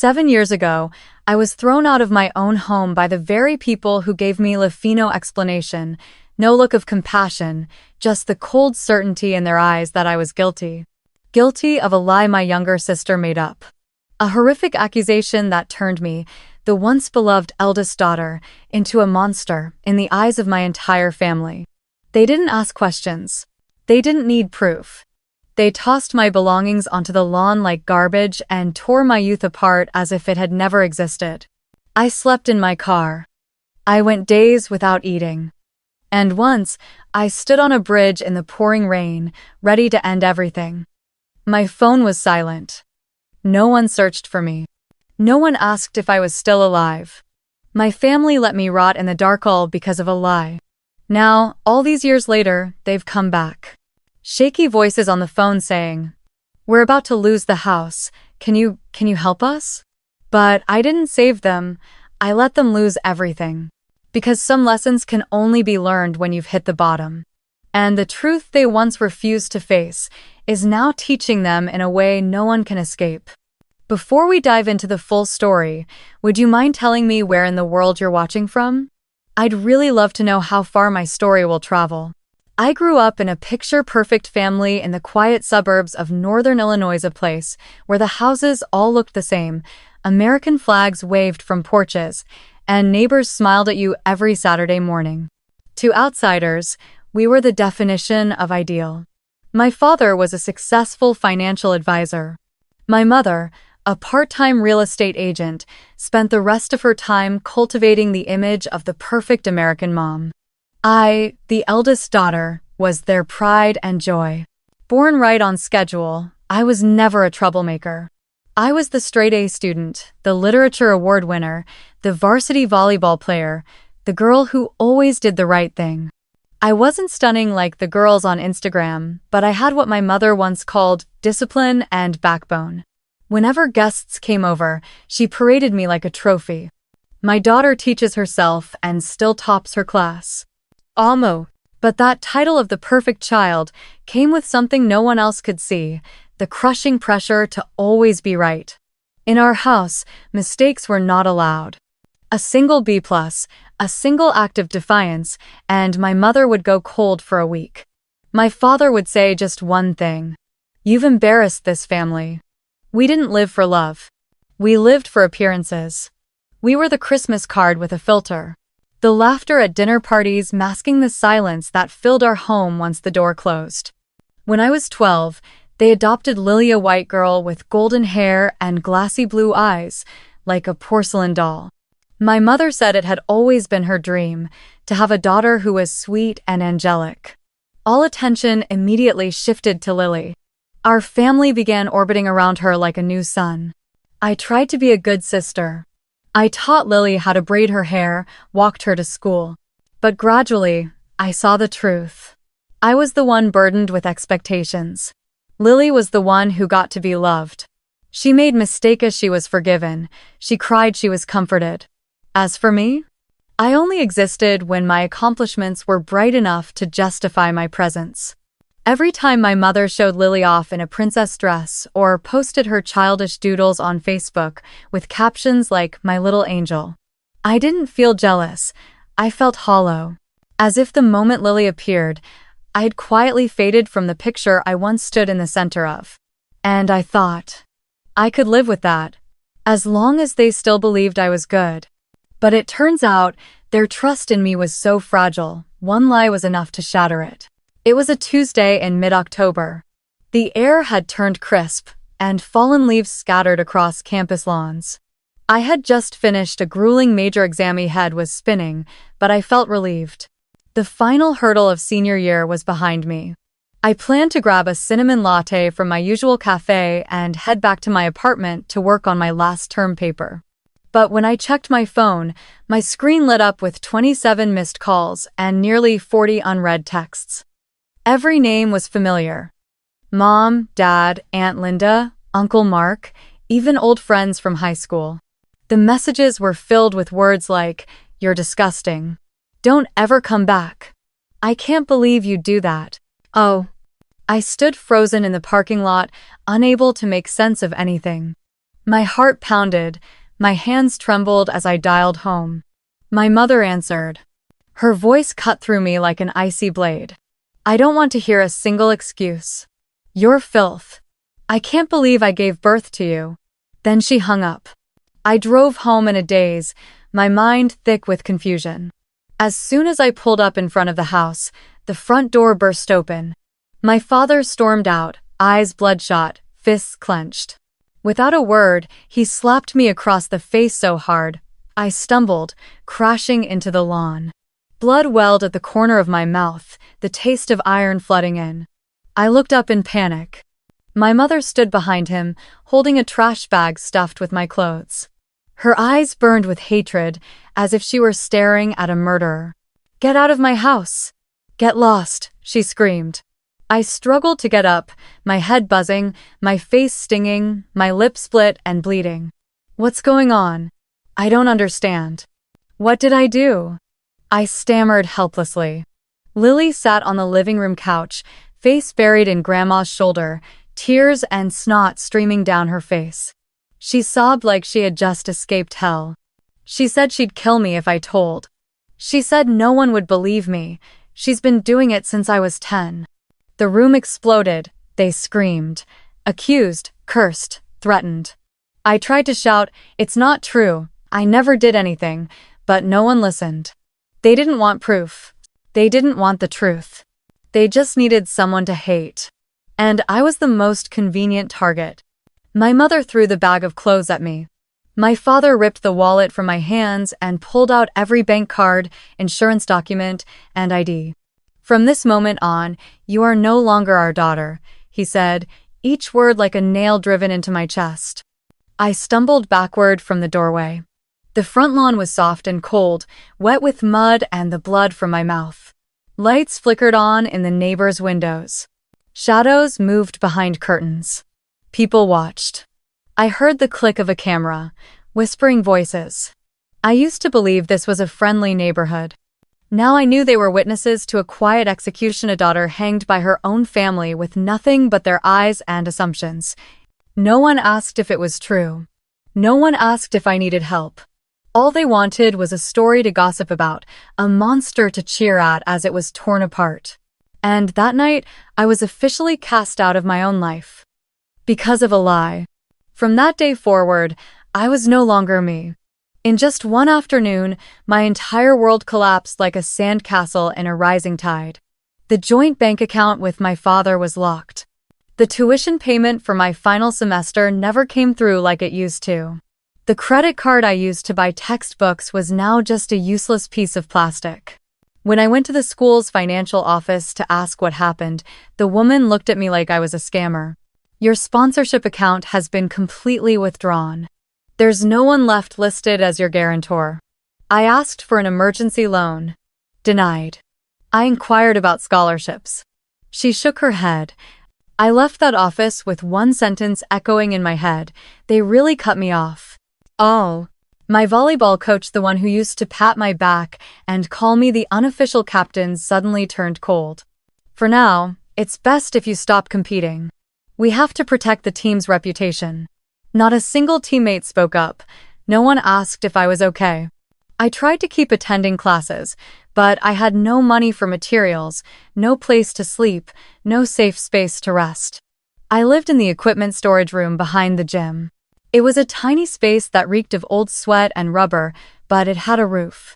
7 years ago, I was thrown out of my own home by the very people who gave me la fino explanation, no look of compassion, just the cold certainty in their eyes that I was guilty. Guilty of a lie my younger sister made up. A horrific accusation that turned me, the once beloved eldest daughter, into a monster in the eyes of my entire family. They didn't ask questions. They didn't need proof. They tossed my belongings onto the lawn like garbage and tore my youth apart as if it had never existed. I slept in my car. I went days without eating. And once, I stood on a bridge in the pouring rain, ready to end everything. My phone was silent. No one searched for me. No one asked if I was still alive. My family let me rot in the dark all because of a lie. Now, all these years later, they've come back. Shaky voices on the phone saying, "We're about to lose the house. Can you help us?" But I didn't save them. I let them lose everything. Because some lessons can only be learned when you've hit the bottom. And the truth they once refused to face is now teaching them in a way no one can escape. Before we dive into the full story, would you mind telling me where in the world you're watching from? I'd really love to know how far my story will travel. I grew up in a picture-perfect family in the quiet suburbs of northern Illinois, a place where the houses all looked the same, American flags waved from porches, and neighbors smiled at you every Saturday morning. To outsiders, we were the definition of ideal. My father was a successful financial advisor. My mother, a part-time real estate agent, spent the rest of her time cultivating the image of the perfect American mom. I, the eldest daughter, was their pride and joy. Born right on schedule, I was never a troublemaker. I was the straight-A student, the literature award winner, the varsity volleyball player, the girl who always did the right thing. I wasn't stunning like the girls on Instagram, but I had what my mother once called discipline and backbone. Whenever guests came over, she paraded me like a trophy. My daughter teaches herself and still tops her class. Almost. But that title of the perfect child came with something no one else could see, the crushing pressure to always be right. In our house, mistakes were not allowed. A single B+, a single act of defiance, and my mother would go cold for a week. My father would say just one thing: "You've embarrassed this family." We didn't live for love. We lived for appearances. We were the Christmas card with a filter. The laughter at dinner parties masking the silence that filled our home once the door closed. When I was 12, they adopted Lily, a white girl with golden hair and glassy blue eyes, like a porcelain doll. My mother said it had always been her dream to have a daughter who was sweet and angelic. All attention immediately shifted to Lily. Our family began orbiting around her like a new sun. I tried to be a good sister. I taught Lily how to braid her hair, walked her to school. But gradually, I saw the truth. I was the one burdened with expectations. Lily was the one who got to be loved. She made mistakes, she was forgiven. She cried, she was comforted. As for me, I only existed when my accomplishments were bright enough to justify my presence. Every time my mother showed Lily off in a princess dress or posted her childish doodles on Facebook with captions like "My little angel," I didn't feel jealous. I felt hollow. As if the moment Lily appeared, I had quietly faded from the picture I once stood in the center of. And I thought, I could live with that, as long as they still believed I was good. But it turns out, their trust in me was so fragile, one lie was enough to shatter it. It was a Tuesday in mid-October. The air had turned crisp, and fallen leaves scattered across campus lawns. I had just finished a grueling major exam, my head was spinning, but I felt relieved. The final hurdle of senior year was behind me. I planned to grab a cinnamon latte from my usual cafe and head back to my apartment to work on my last term paper. But when I checked my phone, my screen lit up with 27 missed calls and nearly 40 unread texts. Every name was familiar. Mom, Dad, Aunt Linda, Uncle Mark, even old friends from high school. The messages were filled with words like, "You're disgusting. Don't ever come back. I can't believe you'd do that." Oh. I stood frozen in the parking lot, unable to make sense of anything. My heart pounded, my hands trembled as I dialed home. My mother answered. Her voice cut through me like an icy blade. I don't want to hear a single excuse. You're filth. I can't believe I gave birth to you. Then she hung up. I drove home in a daze, my mind thick with confusion. As soon as I pulled up in front of the house, the front door burst open. My father stormed out, eyes bloodshot, fists clenched. Without a word, he slapped me across the face so hard, I stumbled, crashing into the lawn. Blood welled at the corner of my mouth, the taste of iron flooding in. I looked up in panic. My mother stood behind him, holding a trash bag stuffed with my clothes. Her eyes burned with hatred, as if she were staring at a murderer. Get out of my house! Get lost, she screamed. I struggled to get up, my head buzzing, my face stinging, my lips split and bleeding. What's going on? I don't understand. What did I do? I stammered helplessly. Lily sat on the living room couch, face buried in Grandma's shoulder, tears and snot streaming down her face. She sobbed like she had just escaped hell. She said she'd kill me if I told. She said no one would believe me. She's been doing it since I was 10. The room exploded. They screamed. Accused, cursed, threatened. I tried to shout, "It's not true. I never did anything," but no one listened. They didn't want proof. They didn't want the truth. They just needed someone to hate. And I was the most convenient target. My mother threw the bag of clothes at me. My father ripped the wallet from my hands and pulled out every bank card, insurance document, and ID. From this moment on, you are no longer our daughter, he said, each word like a nail driven into my chest. I stumbled backward from the doorway. The front lawn was soft and cold, wet with mud and the blood from my mouth. Lights flickered on in the neighbors' windows. Shadows moved behind curtains. People watched. I heard the click of a camera, whispering voices. I used to believe this was a friendly neighborhood. Now I knew they were witnesses to a quiet execution, a daughter hanged by her own family with nothing but their eyes and assumptions. No one asked if it was true. No one asked if I needed help. All they wanted was a story to gossip about, a monster to cheer at as it was torn apart. And that night, I was officially cast out of my own life. Because of a lie. From that day forward, I was no longer me. In just one afternoon, my entire world collapsed like a sandcastle in a rising tide. The joint bank account with my father was locked. The tuition payment for my final semester never came through like it used to. The credit card I used to buy textbooks was now just a useless piece of plastic. When I went to the school's financial office to ask what happened, the woman looked at me like I was a scammer. Your sponsorship account has been completely withdrawn. There's no one left listed as your guarantor. I asked for an emergency loan. Denied. I inquired about scholarships. She shook her head. I left that office with one sentence echoing in my head. They really cut me off. Oh. My volleyball coach, the one who used to pat my back and call me the unofficial captain, suddenly turned cold. For now, it's best if you stop competing. We have to protect the team's reputation. Not a single teammate spoke up. No one asked if I was okay. I tried to keep attending classes, but I had no money for materials, no place to sleep, no safe space to rest. I lived in the equipment storage room behind the gym. It was a tiny space that reeked of old sweat and rubber, but it had a roof.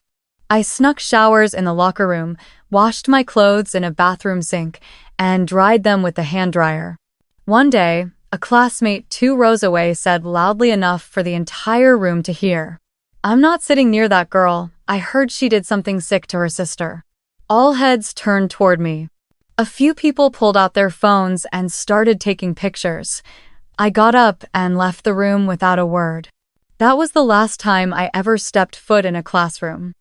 I snuck showers in the locker room, washed my clothes in a bathroom sink, and dried them with the hand dryer. One day, a classmate 2 rows away said loudly enough for the entire room to hear, "I'm not sitting near that girl. I heard she did something sick to her sister." All heads turned toward me. A few people pulled out their phones and started taking pictures. I got up and left the room without a word. That was the last time I ever stepped foot in a classroom.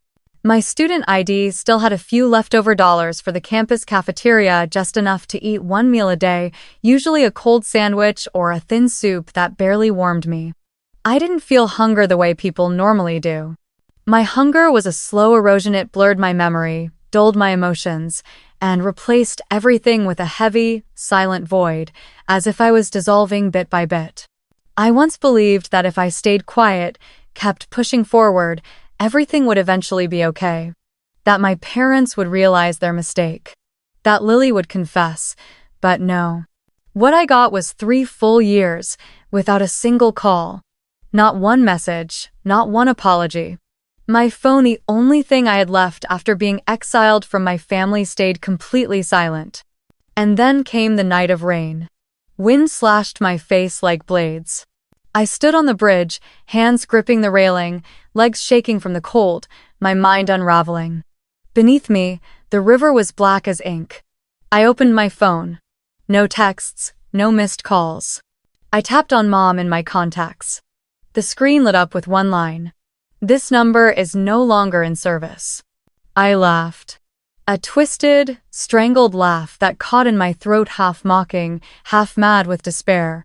My student ID still had a few leftover dollars for the campus cafeteria, just enough to eat one meal a day, usually a cold sandwich or a thin soup that barely warmed me. I didn't feel hunger the way people normally do. My hunger was a slow erosion. It blurred my memory, dulled my emotions, and replaced everything with a heavy, silent void, as if I was dissolving bit by bit. I once believed that if I stayed quiet, kept pushing forward, everything would eventually be okay. That my parents would realize their mistake. That Lily would confess, but no. What I got was 3 full years, without a single call. Not one message, not one apology. My phone, the only thing I had left after being exiled from my family, stayed completely silent. And then came the night of rain. Wind slashed my face like blades. I stood on the bridge, hands gripping the railing, legs shaking from the cold, my mind unraveling. Beneath me, the river was black as ink. I opened my phone. No texts, no missed calls. I tapped on Mom in my contacts. The screen lit up with one line. This number is no longer in service. I laughed. A twisted, strangled laugh that caught in my throat, half mocking, half mad with despair.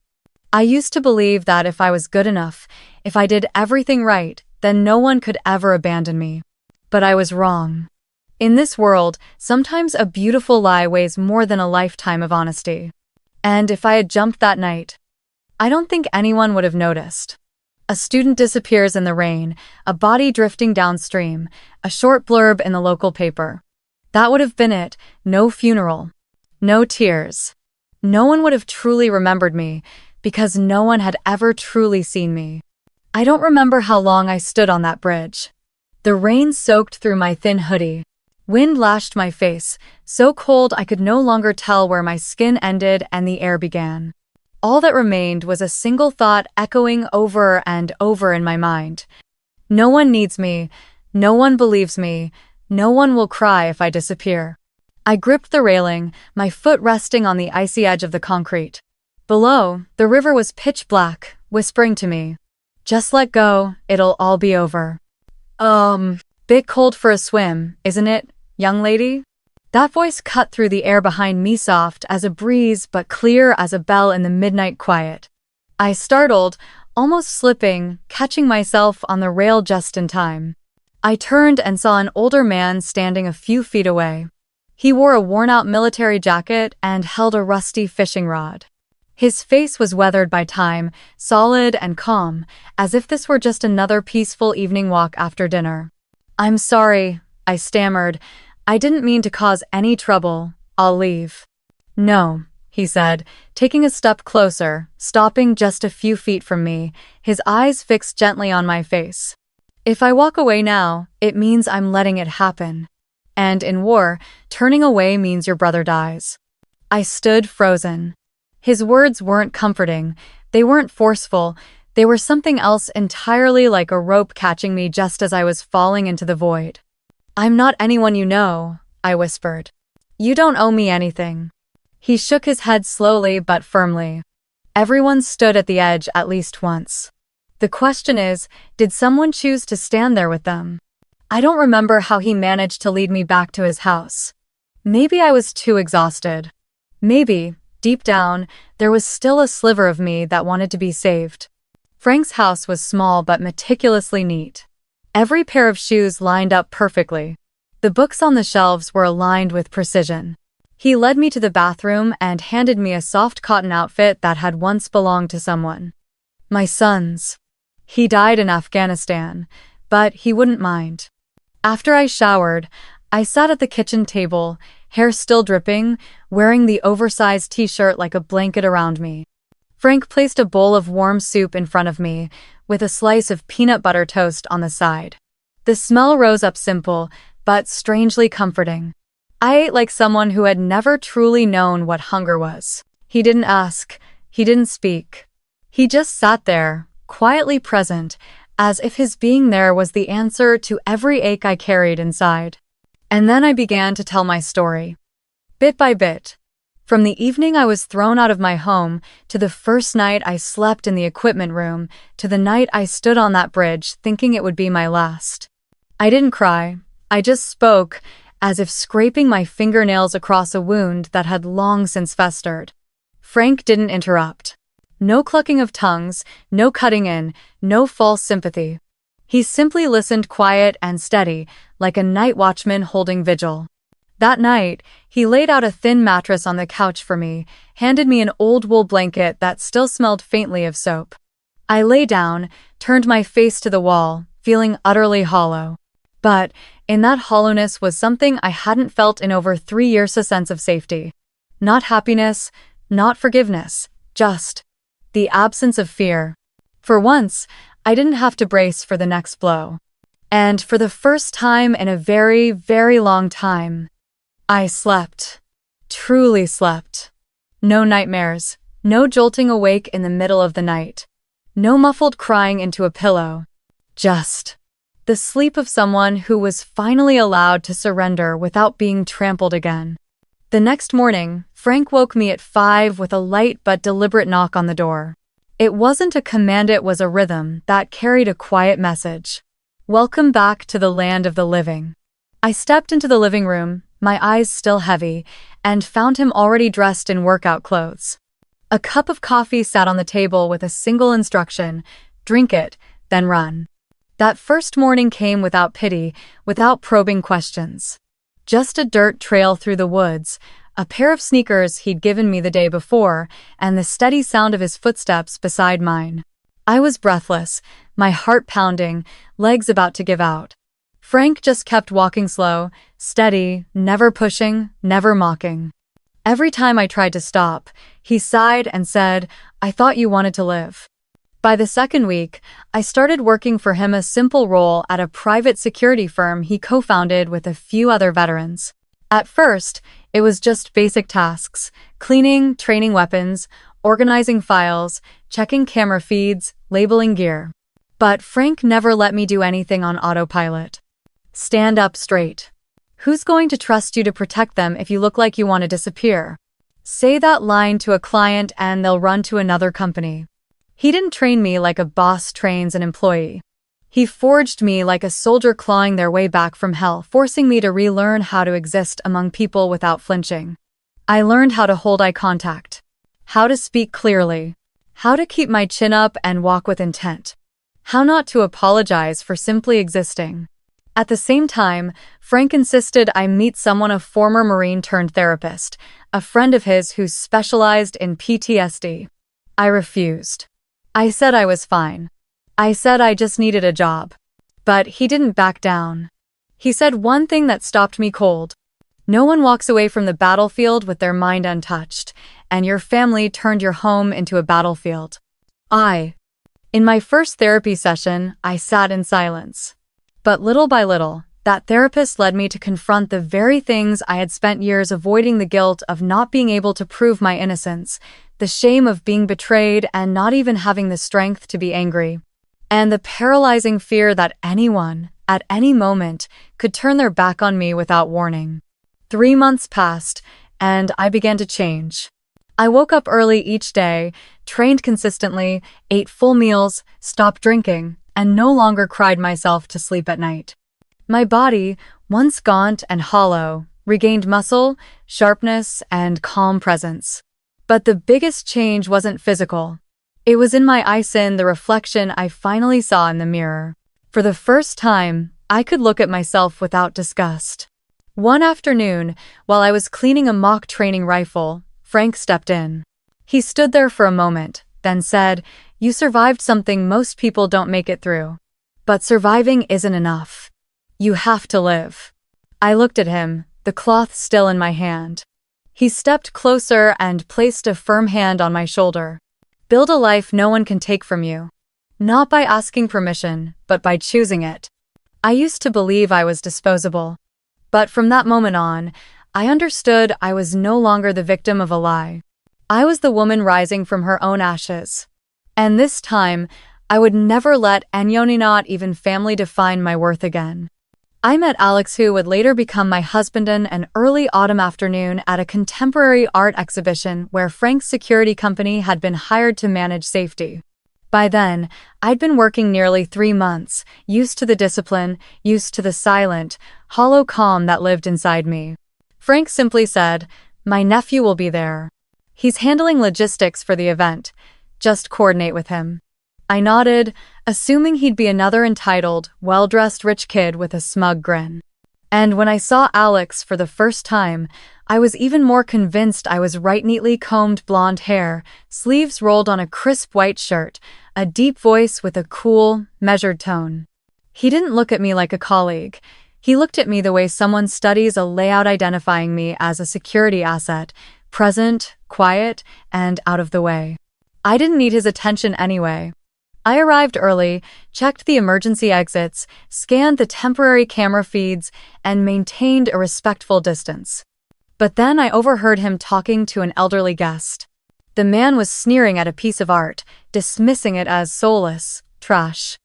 I used to believe that if I was good enough, if I did everything right, then no one could ever abandon me. But I was wrong. In this world, sometimes a beautiful lie weighs more than a lifetime of honesty. And if I had jumped that night, I don't think anyone would have noticed. A student disappears in the rain, a body drifting downstream, a short blurb in the local paper. That would have been it. No funeral. No tears. No one would have truly remembered me, because no one had ever truly seen me. I don't remember how long I stood on that bridge. The rain soaked through my thin hoodie. Wind lashed my face, so cold I could no longer tell where my skin ended and the air began. All that remained was a single thought echoing over and over in my mind. No one needs me. No one believes me. No one will cry if I disappear. I gripped the railing, my foot resting on the icy edge of the concrete. Below, the river was pitch black, whispering to me, "Just let go, it'll all be over." Bit cold for a swim, isn't it, young lady? That voice cut through the air behind me, soft as a breeze but clear as a bell in the midnight quiet. I startled, almost slipping, catching myself on the rail just in time. I turned and saw an older man standing a few feet away. He wore a worn-out military jacket and held a rusty fishing rod. His face was weathered by time, solid and calm, as if this were just another peaceful evening walk after dinner. "I'm sorry," I stammered. "I didn't mean to cause any trouble. I'll leave." "No," he said, taking a step closer, stopping just a few feet from me, his eyes fixed gently on my face. "If I walk away now, it means I'm letting it happen. And in war, turning away means your brother dies." I stood frozen. His words weren't comforting, they weren't forceful, they were something else entirely, like a rope catching me just as I was falling into the void. "I'm not anyone you know," I whispered. "You don't owe me anything." He shook his head slowly but firmly. Everyone stood at the edge at least once. The question is, did someone choose to stand there with them? I don't remember how he managed to lead me back to his house. Maybe I was too exhausted. Maybe, deep down, there was still a sliver of me that wanted to be saved. Frank's house was small but meticulously neat. Every pair of shoes lined up perfectly. The books on the shelves were aligned with precision. He led me to the bathroom and handed me a soft cotton outfit that had once belonged to someone. My son's. He died in Afghanistan, but he wouldn't mind. After I showered, I sat at the kitchen table, hair still dripping, wearing the oversized t-shirt like a blanket around me. Frank placed a bowl of warm soup in front of me, with a slice of peanut butter toast on the side. The smell rose up, simple, but strangely comforting. I ate like someone who had never truly known what hunger was. He didn't ask, he didn't speak. He just sat there, quietly present, as if his being there was the answer to every ache I carried inside. And then I began to tell my story. Bit by bit. From the evening I was thrown out of my home, to the first night I slept in the equipment room, to the night I stood on that bridge thinking it would be my last. I didn't cry. I just spoke, as if scraping my fingernails across a wound that had long since festered. Frank didn't interrupt. No clucking of tongues, no cutting in, no false sympathy. He simply listened, quiet and steady, like a night watchman holding vigil. That night, he laid out a thin mattress on the couch for me, handed me an old wool blanket that still smelled faintly of soap. I lay down, turned my face to the wall, feeling utterly hollow. But in that hollowness was something I hadn't felt in over 3 years, a sense of safety. Not happiness, not forgiveness, just the absence of fear. For once, I didn't have to brace for the next blow. And for the first time in a very, very long time, I slept. Truly slept. No nightmares, no jolting awake in the middle of the night, no muffled crying into a pillow. Just the sleep of someone who was finally allowed to surrender without being trampled again. The next morning, Frank woke me at 5 with a light but deliberate knock on the door. It wasn't a command, it was a rhythm that carried a quiet message. Welcome back to the land of the living. I stepped into the living room, my eyes still heavy, and found him already dressed in workout clothes. A cup of coffee sat on the table with a single instruction: drink it, then run. That first morning came without pity, without probing questions. Just a dirt trail through the woods, a pair of sneakers he'd given me the day before, and the steady sound of his footsteps beside mine. I was breathless, my heart pounding, legs about to give out. Frank just kept walking slow, steady, never pushing, never mocking. Every time I tried to stop, he sighed and said, "I thought you wanted to live." By the second week, I started working for him, a simple role at a private security firm he co-founded with a few other veterans. At first, it was just basic tasks: cleaning, training weapons, organizing files, checking camera feeds, labeling gear. But Frank never let me do anything on autopilot. Stand up straight. Who's going to trust you to protect them if you look like you want to disappear? Say that line to a client and they'll run to another company. He didn't train me like a boss trains an employee. He forged me like a soldier clawing their way back from hell, forcing me to relearn how to exist among people without flinching. I learned how to hold eye contact, how to speak clearly, how to keep my chin up and walk with intent, how not to apologize for simply existing. At the same time, Frank insisted I meet someone, a former Marine turned therapist, a friend of his who specialized in PTSD. I refused. I said I was fine. I said I just needed a job. But he didn't back down. He said one thing that stopped me cold. No one walks away from the battlefield with their mind untouched, and your family turned your home into a battlefield. In my first therapy session, I sat in silence. But little by little, that therapist led me to confront the very things I had spent years avoiding: the guilt of not being able to prove my innocence, the shame of being betrayed and not even having the strength to be angry, and the paralyzing fear that anyone, at any moment, could turn their back on me without warning. 3 months passed, and I began to change. I woke up early each day, trained consistently, ate full meals, stopped drinking, and no longer cried myself to sleep at night. My body, once gaunt and hollow, regained muscle, sharpness, and calm presence. But the biggest change wasn't physical. It was in my eyes, in the reflection I finally saw in the mirror. For the first time, I could look at myself without disgust. One afternoon, while I was cleaning a mock training rifle, Frank stepped in. He stood there for a moment, then said, "You survived something most people don't make it through. But surviving isn't enough. You have to live." I looked at him, the cloth still in my hand. He stepped closer and placed a firm hand on my shoulder. "Build a life no one can take from you. Not by asking permission, but by choosing it." I used to believe I was disposable. But from that moment on, I understood I was no longer the victim of a lie. I was the woman rising from her own ashes. And this time, I would never let anyone, not even family, define my worth again. I met Alex, who would later become my husband, in an early autumn afternoon at a contemporary art exhibition where Frank's security company had been hired to manage safety. By then, I'd been working nearly 3 months, used to the discipline, used to the silent, hollow calm that lived inside me. Frank simply said, "My nephew will be there. He's handling logistics for the event. Just coordinate with him." I nodded, assuming he'd be another entitled, well-dressed rich kid with a smug grin. And when I saw Alex for the first time, I was even more convinced I was right. Neatly combed blonde hair, sleeves rolled on a crisp white shirt, a deep voice with a cool, measured tone. He didn't look at me like a colleague. He looked at me the way someone studies a layout, identifying me as a security asset, present, quiet, and out of the way. I didn't need his attention anyway. I arrived early, checked the emergency exits, scanned the temporary camera feeds, and maintained a respectful distance. But then I overheard him talking to an elderly guest. The man was sneering at a piece of art, dismissing it as soulless, trash.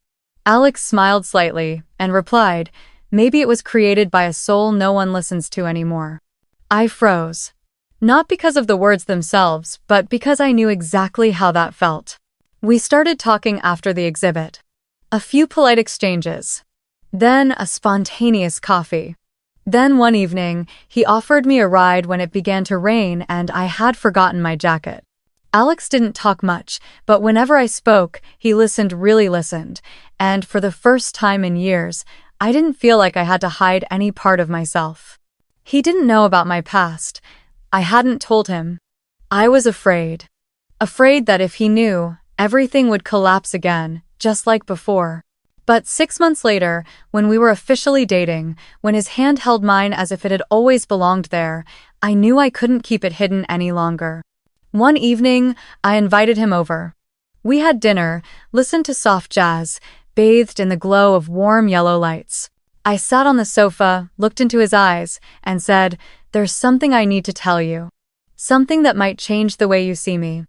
Alex smiled slightly and replied, "Maybe it was created by a soul no one listens to anymore." I froze. Not because of the words themselves, but because I knew exactly how that felt. We started talking after the exhibit. A few polite exchanges. Then a spontaneous coffee. Then one evening, he offered me a ride when it began to rain and I had forgotten my jacket. Alex didn't talk much, but whenever I spoke, he really listened, and for the first time in years, I didn't feel like I had to hide any part of myself. He didn't know about my past. I hadn't told him. I was afraid. Afraid that if he knew, everything would collapse again, just like before. But 6 months later, when we were officially dating, when his hand held mine as if it had always belonged there, I knew I couldn't keep it hidden any longer. One evening, I invited him over. We had dinner, listened to soft jazz, bathed in the glow of warm yellow lights. I sat on the sofa, looked into his eyes, and said, "There's something I need to tell you. Something that might change the way you see me."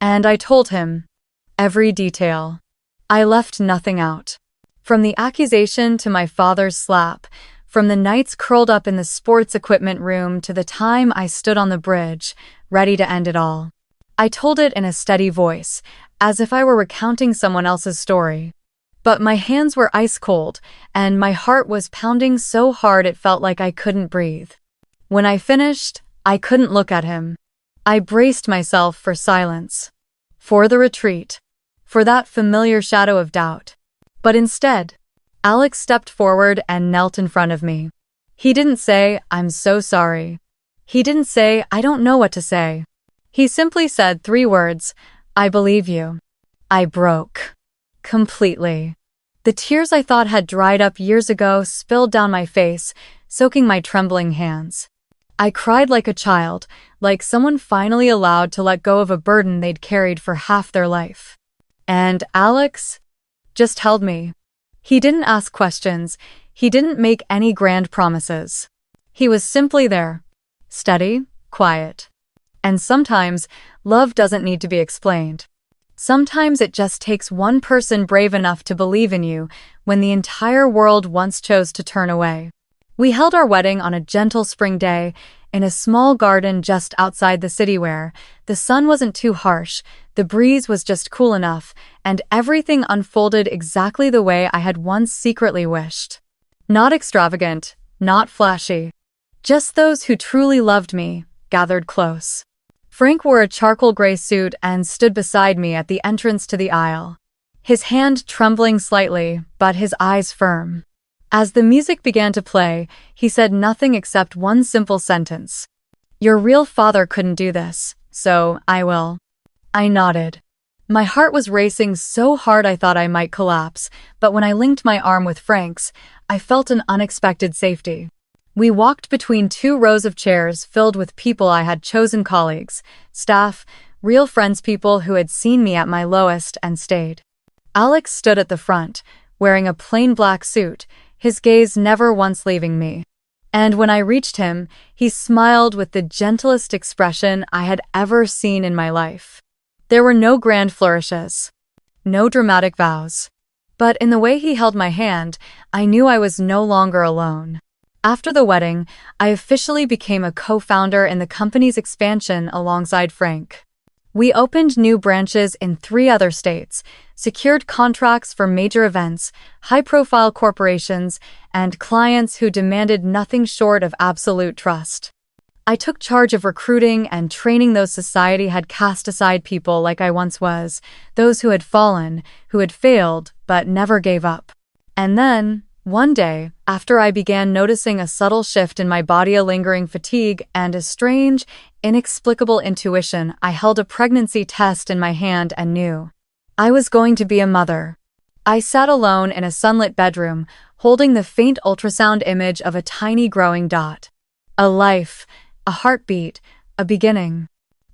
And I told him. Every detail. I left nothing out. From the accusation to my father's slap, from the nights curled up in the sports equipment room to the time I stood on the bridge, ready to end it all. I told it in a steady voice, as if I were recounting someone else's story. But my hands were ice cold, and my heart was pounding so hard it felt like I couldn't breathe. When I finished, I couldn't look at him. I braced myself for silence. For the retreat. For that familiar shadow of doubt. But instead, Alex stepped forward and knelt in front of me. He didn't say, "I'm so sorry." He didn't say, "I don't know what to say." He simply said 3 words, "I believe you." I broke. Completely. The tears I thought had dried up years ago spilled down my face, soaking my trembling hands. I cried like a child, like someone finally allowed to let go of a burden they'd carried for half their life. And Alex just held me. He didn't ask questions. He didn't make any grand promises. He was simply there. Steady, quiet. And sometimes, love doesn't need to be explained. Sometimes it just takes one person brave enough to believe in you when the entire world once chose to turn away. We held our wedding on a gentle spring day in a small garden just outside the city where the sun wasn't too harsh, the breeze was just cool enough, and everything unfolded exactly the way I had once secretly wished. Not extravagant, not flashy. Just those who truly loved me, gathered close. Frank wore a charcoal gray suit and stood beside me at the entrance to the aisle. His hand trembling slightly, but his eyes firm. As the music began to play, he said nothing except one simple sentence. "Your real father couldn't do this, so I will." I nodded. My heart was racing so hard I thought I might collapse, but when I linked my arm with Frank's, I felt an unexpected safety. We walked between 2 rows of chairs filled with people I had chosen, colleagues, staff, real friends, people who had seen me at my lowest and stayed. Alex stood at the front, wearing a plain black suit, his gaze never once leaving me. And when I reached him, he smiled with the gentlest expression I had ever seen in my life. There were no grand flourishes. No dramatic vows. But in the way he held my hand, I knew I was no longer alone. After the wedding, I officially became a co-founder in the company's expansion alongside Frank. We opened new branches in 3 other states, secured contracts for major events, high-profile corporations, and clients who demanded nothing short of absolute trust. I took charge of recruiting and training those society had cast aside, people like I once was, those who had fallen, who had failed, but never gave up. And then, One day, after I began noticing a subtle shift in my body, a lingering fatigue, and a strange, inexplicable intuition, I held a pregnancy test in my hand and knew I was going to be a mother. I sat alone in a sunlit bedroom, holding the faint ultrasound image of a tiny growing dot. A life, a heartbeat, a beginning.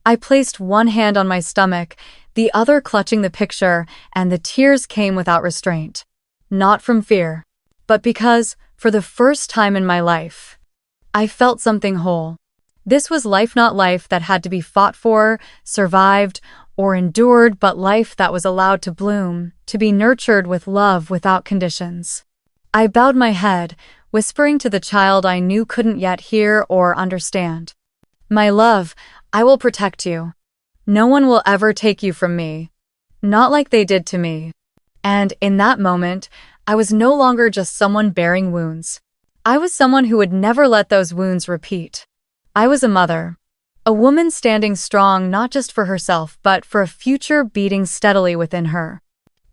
I placed one hand on my stomach, the other clutching the picture, and the tears came without restraint. Not from fear, but because, for the first time in my life, I felt something whole. This was life, not life that had to be fought for, survived, or endured, but life that was allowed to bloom, to be nurtured with love without conditions. I bowed my head, whispering to the child I knew couldn't yet hear or understand. My love, I will protect you. No one will ever take you from me. Not like they did to me. And in that moment, I was no longer just someone bearing wounds. I was someone who would never let those wounds repeat. I was a mother. A woman standing strong not just for herself but for a future beating steadily within her.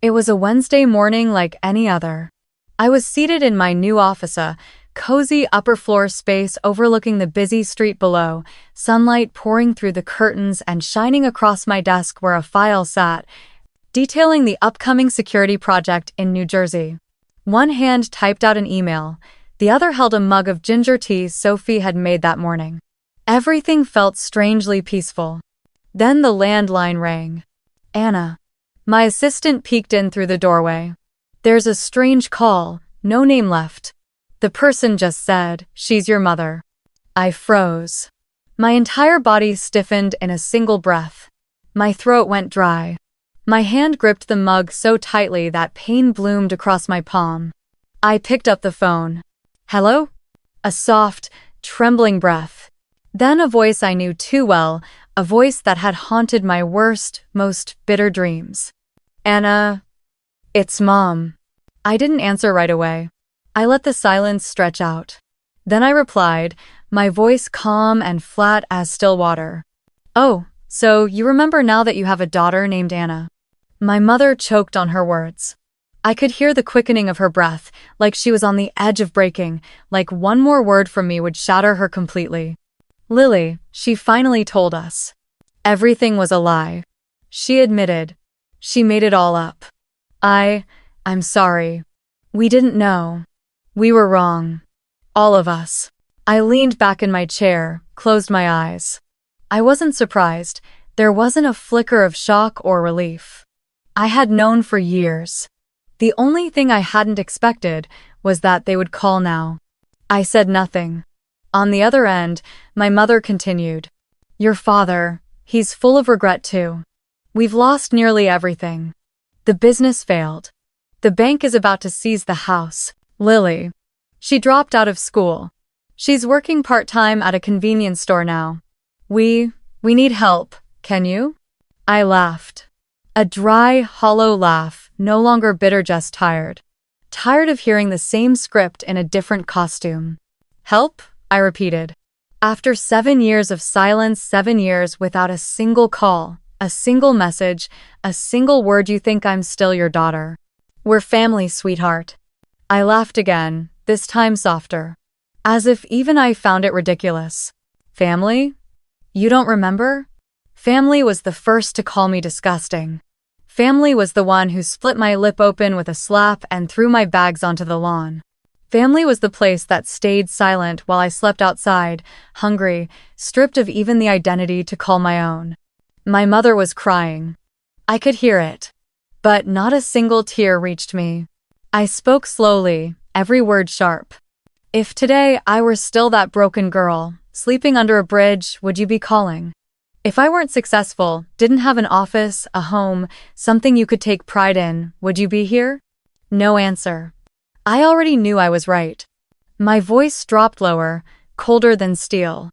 It was a Wednesday morning like any other. I was seated in my new office, a cozy upper-floor space overlooking the busy street below, sunlight pouring through the curtains and shining across my desk where a file sat, detailing the upcoming security project in New Jersey. One hand typed out an email, the other held a mug of ginger tea Sophie had made that morning. Everything felt strangely peaceful. Then the landline rang. Anna. My assistant peeked in through the doorway. There's a strange call, no name left. The person just said, "She's your mother." I froze. My entire body stiffened in a single breath. My throat went dry. My hand gripped the mug so tightly that pain bloomed across my palm. I picked up the phone. Hello? A soft, trembling breath. Then a voice I knew too well, a voice that had haunted my worst, most bitter dreams. Anna, it's Mom. I didn't answer right away. I let the silence stretch out. Then I replied, my voice calm and flat as still water. Oh, so you remember now that you have a daughter named Anna? My mother choked on her words. I could hear the quickening of her breath, like she was on the edge of breaking, like one more word from me would shatter her completely. Lily, she finally told us. Everything was a lie. She admitted. She made it all up. I'm sorry. We didn't know. We were wrong. All of us. I leaned back in my chair, closed my eyes. I wasn't surprised. There wasn't a flicker of shock or relief. I had known for years. The only thing I hadn't expected was that they would call now. I said nothing. On the other end, my mother continued. Your father, he's full of regret too. We've lost nearly everything. The business failed. The bank is about to seize the house. Lily. She dropped out of school. She's working part-time at a convenience store now. We need help. Can you? I laughed. A dry, hollow laugh, no longer bitter, just tired. Tired of hearing the same script in a different costume. Help? I repeated. After 7 years of silence, 7 years without a single call, a single message, a single word. You think I'm still your daughter? We're family, sweetheart. I laughed again, this time softer. As if even I found it ridiculous. Family? You don't remember? Family was the first to call me disgusting. Family was the one who split my lip open with a slap and threw my bags onto the lawn. Family was the place that stayed silent while I slept outside, hungry, stripped of even the identity to call my own. My mother was crying. I could hear it. But not a single tear reached me. I spoke slowly, every word sharp. If today I were still that broken girl, sleeping under a bridge, would you be calling? If I weren't successful, didn't have an office, a home, something you could take pride in, would you be here? No answer. I already knew I was right. My voice dropped lower, colder than steel.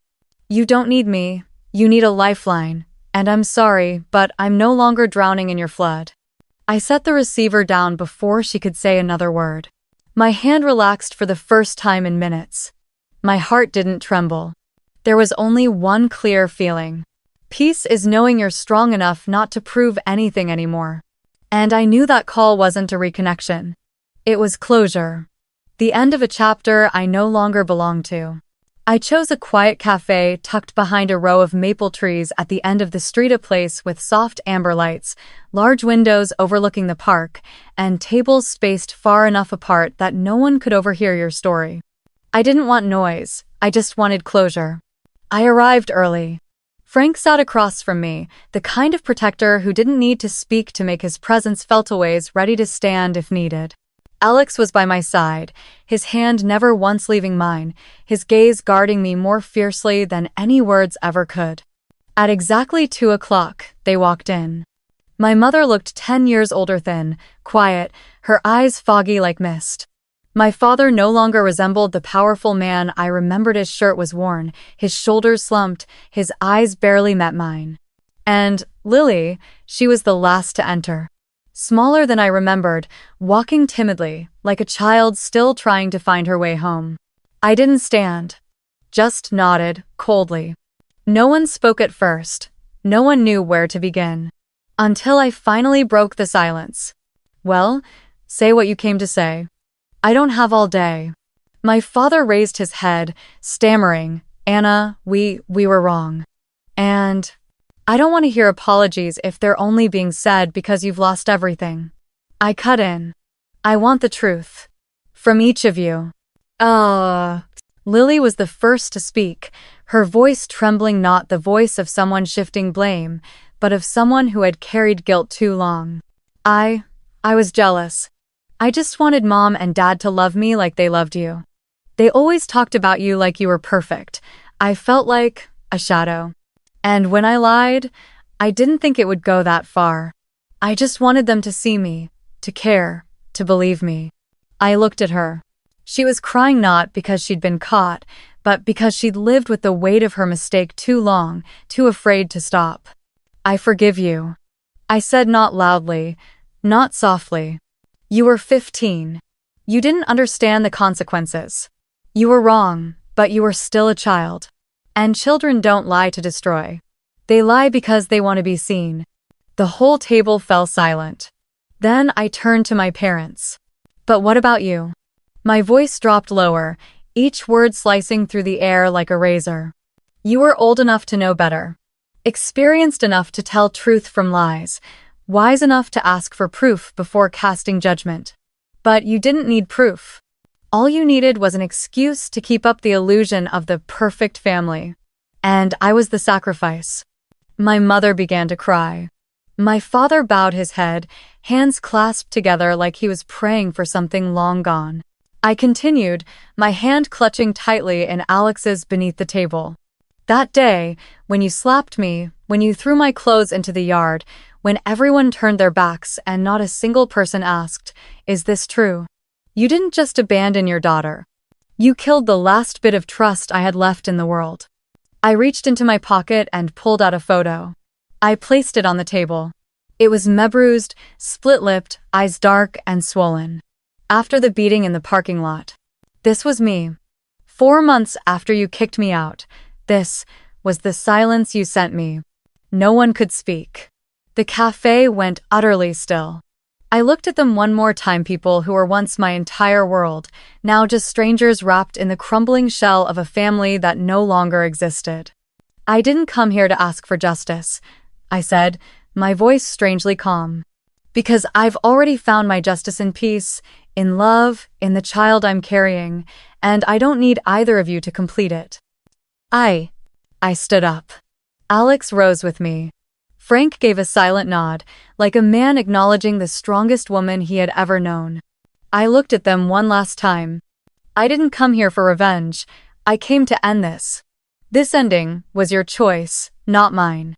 You don't need me, you need a lifeline, and I'm sorry, but I'm no longer drowning in your flood. I set the receiver down before she could say another word. My hand relaxed for the first time in minutes. My heart didn't tremble. There was only one clear feeling. Peace is knowing you're strong enough not to prove anything anymore. And I knew that call wasn't a reconnection. It was closure. The end of a chapter I no longer belong to. I chose a quiet cafe tucked behind a row of maple trees at the end of the street, a place with soft amber lights, large windows overlooking the park, and tables spaced far enough apart that no one could overhear your story. I didn't want noise, I just wanted closure. I arrived early. Frank sat across from me, the kind of protector who didn't need to speak to make his presence felt, always ready to stand if needed. Alex was by my side, his hand never once leaving mine, his gaze guarding me more fiercely than any words ever could. At exactly 2 o'clock, they walked in. My mother looked 10 years older, thin, quiet, her eyes foggy like mist. My father no longer resembled the powerful man I remembered. His shirt was worn, his shoulders slumped, his eyes barely met mine. And Lily, she was the last to enter. Smaller than I remembered, walking timidly, like a child still trying to find her way home. I didn't stand. Just nodded, coldly. No one spoke at first. No one knew where to begin. Until I finally broke the silence. Well, say what you came to say. I don't have all day. My father raised his head, stammering, Anna, we were wrong. And I don't want to hear apologies if they're only being said because you've lost everything. I cut in. I want the truth. From each of you. Lily was the first to speak, her voice trembling, not the voice of someone shifting blame, but of someone who had carried guilt too long. I was jealous. I just wanted Mom and Dad to love me like they loved you. They always talked about you like you were perfect. I felt like a shadow. And when I lied, I didn't think it would go that far. I just wanted them to see me, to care, to believe me. I looked at her. She was crying not because she'd been caught, but because she'd lived with the weight of her mistake too long, too afraid to stop. I forgive you. I said, not loudly, not softly. You were 15. You didn't understand the consequences. You were wrong, but you were still a child. And children don't lie to destroy. They lie because they want to be seen. The whole table fell silent. Then I turned to my parents. But what about you? My voice dropped lower, each word slicing through the air like a razor. You were old enough to know better. Experienced enough to tell truth from lies. Wise enough to ask for proof before casting judgment. But you didn't need proof. All you needed was an excuse to keep up the illusion of the perfect family. And I was the sacrifice. My mother began to cry. My father bowed his head, hands clasped together like he was praying for something long gone. I continued, my hand clutching tightly in Alex's beneath the table. That day, when you slapped me, when you threw my clothes into the yard, when everyone turned their backs and not a single person asked, "Is this true?" You didn't just abandon your daughter. You killed the last bit of trust I had left in the world. I reached into my pocket and pulled out a photo. I placed it on the table. It was bruised, split-lipped, eyes dark and swollen. After the beating in the parking lot. This was me. 4 months after you kicked me out. This was the silence you sent me. No one could speak. The cafe went utterly still. I looked at them one more time, people who were once my entire world, now just strangers wrapped in the crumbling shell of a family that no longer existed. I didn't come here to ask for justice, I said, my voice strangely calm. Because I've already found my justice in peace, in love, in the child I'm carrying, and I don't need either of you to complete it. I stood up. Alex rose with me. Frank gave a silent nod, like a man acknowledging the strongest woman he had ever known. I looked at them one last time. I didn't come here for revenge. I came to end this. This ending was your choice, not mine.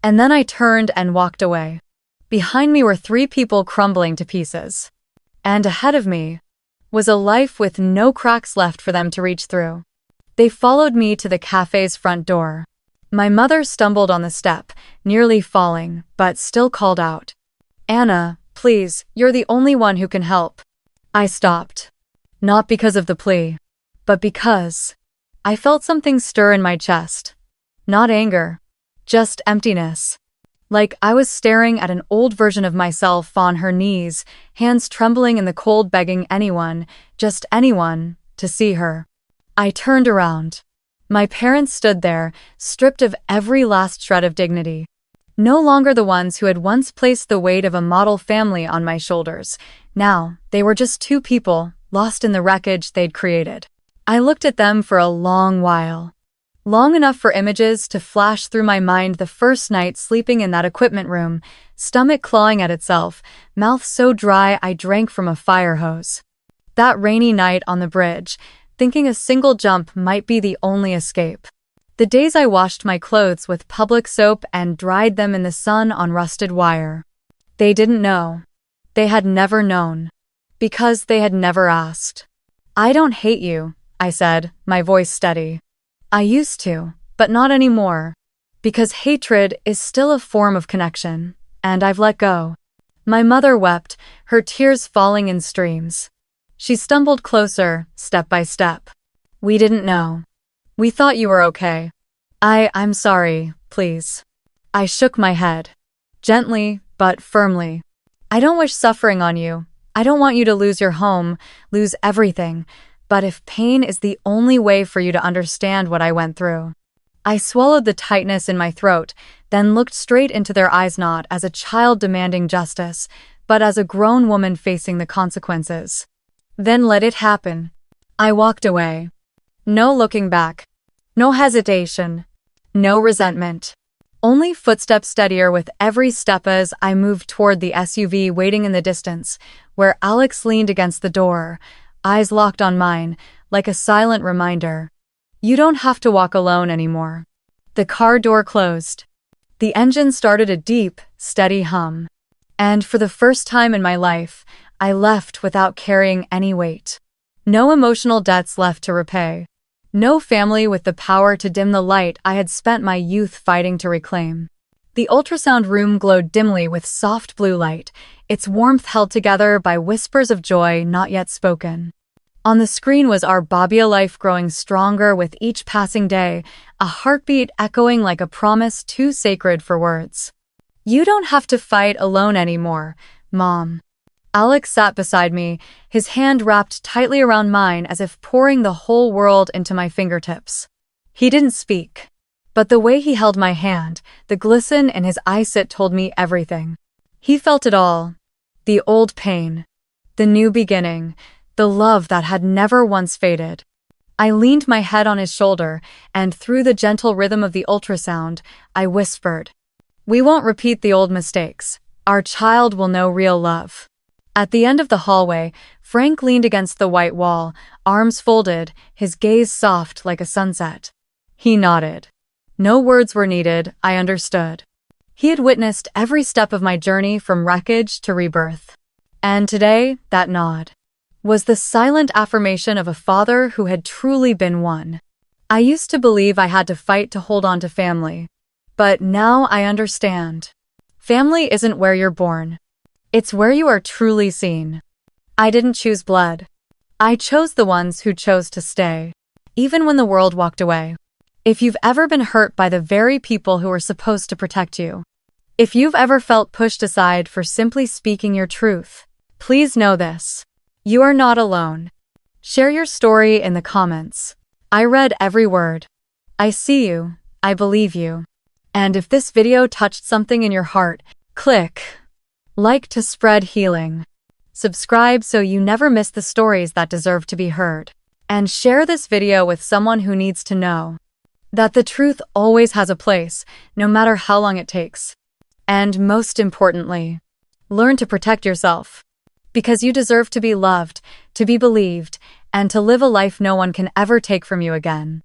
And then I turned and walked away. Behind me were 3 people crumbling to pieces. And ahead of me was a life with no cracks left for them to reach through. They followed me to the cafe's front door. My mother stumbled on the step, nearly falling, but still called out, "Anna, please, you're the only one who can help." I stopped. Not because of the plea, but because I felt something stir in my chest. Not anger, just emptiness. Like I was staring at an old version of myself on her knees, hands trembling in the cold begging anyone, just anyone, to see her. I turned around. My parents stood there, stripped of every last shred of dignity. No longer the ones who had once placed the weight of a model family on my shoulders. Now, they were just two people, lost in the wreckage they'd created. I looked at them for a long while. Long enough for images to flash through my mind the first night sleeping in that equipment room, stomach clawing at itself, mouth so dry I drank from a fire hose. That rainy night on the bridge, thinking a single jump might be the only escape. The days I washed my clothes with public soap and dried them in the sun on rusted wire. They didn't know. They had never known. Because they had never asked. "I don't hate you," I said, my voice steady. "I used to, but not anymore. Because hatred is still a form of connection, and I've let go." My mother wept, her tears falling in streams. She stumbled closer, step by step. "We didn't know. We thought you were okay. I'm sorry, please." I shook my head. Gently, but firmly. "I don't wish suffering on you. I don't want you to lose your home, lose everything. But if pain is the only way for you to understand what I went through." I swallowed the tightness in my throat, then looked straight into their eyes, not as a child demanding justice, but as a grown woman facing the consequences. "Then let it happen." I walked away. No looking back. No hesitation. No resentment. Only footsteps steadier with every step as I moved toward the SUV waiting in the distance, where Alex leaned against the door, eyes locked on mine, like a silent reminder. "You don't have to walk alone anymore." The car door closed. The engine started a deep, steady hum. And for the first time in my life, I left without carrying any weight. No emotional debts left to repay. No family with the power to dim the light I had spent my youth fighting to reclaim. The ultrasound room glowed dimly with soft blue light, its warmth held together by whispers of joy not yet spoken. On the screen was our Babia life growing stronger with each passing day, a heartbeat echoing like a promise too sacred for words. "You don't have to fight alone anymore, Mom." Alex sat beside me, his hand wrapped tightly around mine as if pouring the whole world into my fingertips. He didn't speak. But the way he held my hand, the glisten in his eyesit told me everything. He felt it all. The old pain. The new beginning. The love that had never once faded. I leaned my head on his shoulder, and through the gentle rhythm of the ultrasound, I whispered, "We won't repeat the old mistakes. Our child will know real love." At the end of the hallway, Frank leaned against the white wall, arms folded, his gaze soft like a sunset. He nodded. No words were needed, I understood. He had witnessed every step of my journey from wreckage to rebirth. And today, that nod was the silent affirmation of a father who had truly been one. I used to believe I had to fight to hold on to family. But now I understand. Family isn't where you're born. It's where you are truly seen. I didn't choose blood. I chose the ones who chose to stay, even when the world walked away. If you've ever been hurt by the very people who were supposed to protect you, if you've ever felt pushed aside for simply speaking your truth, please know this. You are not alone. Share your story in the comments. I read every word. I see you. I believe you. And if this video touched something in your heart, click like to spread healing. Subscribe so you never miss the stories that deserve to be heard. And share this video with someone who needs to know that the truth always has a place, no matter how long it takes. And most importantly, learn to protect yourself. Because you deserve to be loved, to be believed, and to live a life no one can ever take from you again.